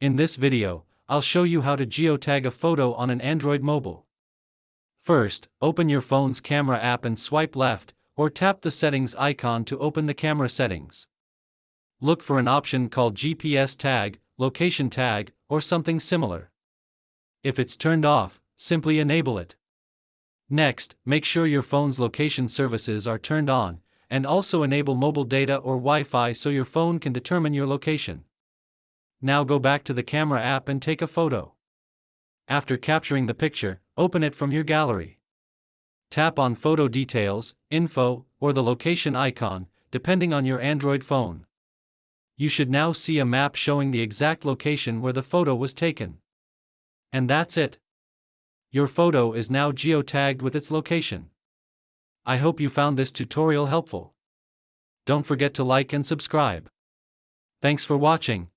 In this video, I'll show you how to geotag a photo on an Android mobile. First, open your phone's camera app and swipe left, or tap the settings icon to open the camera settings. Look for an option called GPS tag, location tag, or something similar. If it's turned off, simply enable it. Next, make sure your phone's location services are turned on, and also enable mobile data or Wi-Fi so your phone can determine your location. Now go back to the camera app and take a photo. After capturing the picture, open it from your gallery. Tap on Photo Details, Info, or the location icon, depending on your Android phone. You should now see a map showing the exact location where the photo was taken. And that's it. Your photo is now geotagged with its location. I hope you found this tutorial helpful. Don't forget to like and subscribe. Thanks for watching.